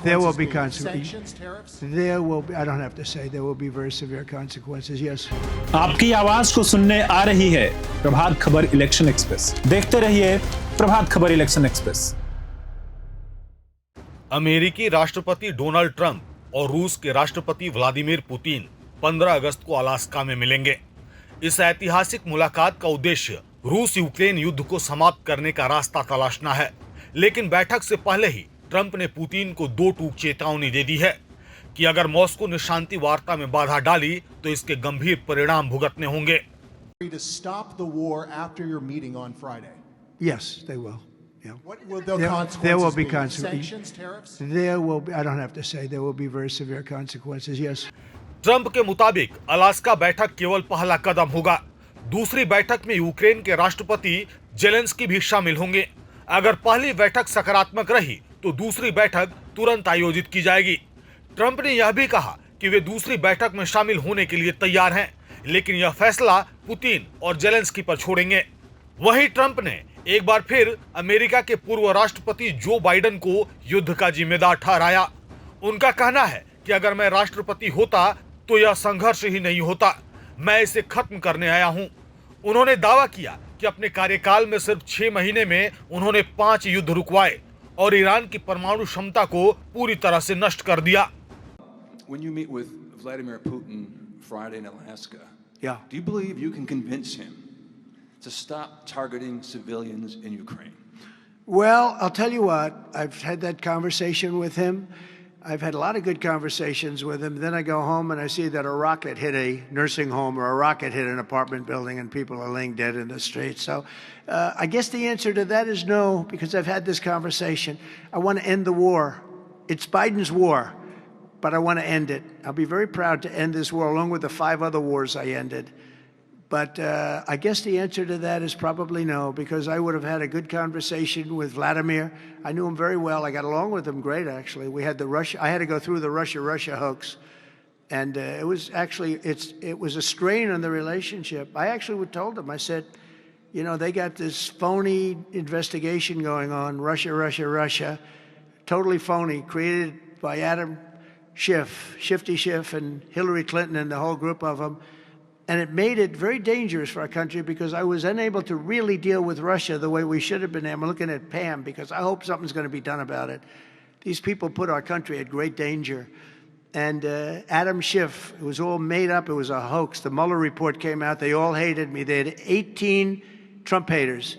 There will be consequences. There will be. I don't have to say. There will be very severe consequences. Yes. आपकी आवाज को सुनने आ रही है Prabhat Khabar election express. देखते रहिए प्रभात खबर इलेक्शन एक्सप्रेस। अमेरिकी राष्ट्रपति डोनाल्ड ट्रंप और रूस के राष्ट्रपति व्लादिमीर पुतिन 15 अगस्त को अलास्का में मिलेंगे। इस ऐतिहासिक मुलाकात का उद्देश्य रूस यूक्रेन युद्ध को समाप्त करने का रास्ता तलाशना है, लेकिन बैठक से पहले ही ट्रंप ने पुतिन को दो टूक चेतावनी दे दी है कि अगर मॉस्को ने शांति वार्ता में बाधा डाली तो इसके गंभीर परिणाम भुगतने होंगे। To stop the war after your meeting on Friday. Yes, they will. Yeah. What will the consequences there will be be? consequences. Sanctions, tariffs? There will be. I don't have to say. There will be very severe consequences. Yes. Trump के मुताबिक Alaska बैठक केवल पहला कदम होगा। दूसरी बैठक में Ukraine के राष्ट्रपति जेलेंस्की भी शामिल होंगे। अगर पहली बैठक सकारात्मक रही तो दूसरी बैठक तुरंत आयोजित की जाएगी। ट्रंप ने यह भी कहा कि वे दूसरी बैठक में शामिल होने के लिए तैयार हैं, लेकिन यह फैसला पुतिन और जेलेंस्की पर छोड़ेंगे। वहीं ट्रंप ने एक बार फिर अमेरिका के पूर्व राष्ट्रपति जो बाइडेन को युद्ध का जिम्मेदार ठहराया। उनका कहना है कि अगर मैं राष्ट्रपति होता तो यह संघर्ष ही नहीं होता, मैं इसे खत्म करने आया हूं। उन्होंने दावा किया कि अपने कार्यकाल में सिर्फ 6 महीने में उन्होंने 5 युद्ध रुकवाए और ईरान की परमाणु क्षमता को पूरी तरह से नष्ट कर दिया। When you meet with Vladimir Putin Friday in Alaska, Yeah. do you believe you can convince him to stop targeting civilians in Ukraine? Well, I'll tell you what. I've had that conversation with him. I've had a lot of good conversations with him. Then I go home and I see that a rocket hit a nursing home or a rocket hit an apartment building and people are laying dead in the street. So I guess the answer to that is no, because I've had this conversation. I want to end the war. It's Biden's war, but I want to end it. I'll be very proud to end this war along with the 5 other wars I ended. But I guess the answer to that is probably no, because I would have had a good conversation with Vladimir. I knew him very well. I got along with him great, actually. We had I had to go through the Russia hoax. And it was actually, it was a strain on the relationship. I actually told him, I said, you know, they got this phony investigation going on, Russia, totally phony, created by Adam Schiff, Shifty Schiff, and Hillary Clinton and the whole group of them. And it made it very dangerous for our country because I was unable to really deal with Russia the way we should have been. I'm looking at Pam because I hope something's going to be done about it. These people put our country at great danger. And Adam Schiff, it was all made up. It was a hoax. The Mueller report came out. They all hated me. They had 18 Trump haters.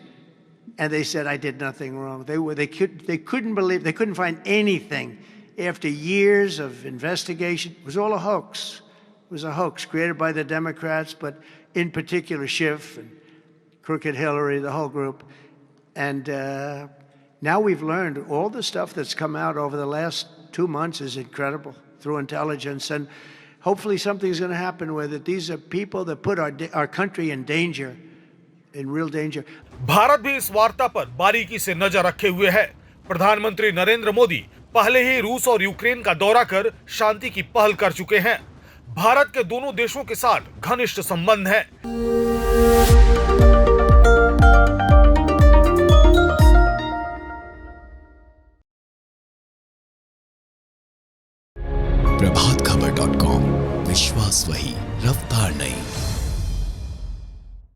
And they said I did nothing wrong. They couldn't believe, they couldn't find anything. After years of investigation, it was all a hoax. It was a hoax created by the Democrats, but in particular Schiff and Crooked Hillary, the whole group. And now we've learned all the stuff that's come out over the last 2 months is incredible through intelligence. And hopefully something's going to happen with it. These are people that put our country in danger, in real danger. Bharat भी इस वार्ता पर बारीकी से नजर रखे हुए है। प्रधानमंत्री नरेंद्र मोदी पहले ही रूस और यूक्रेन का दौरा कर शांति की पहल कर चुके हैं। भारत के दोनों देशों के साथ घनिष्ठ संबंध है।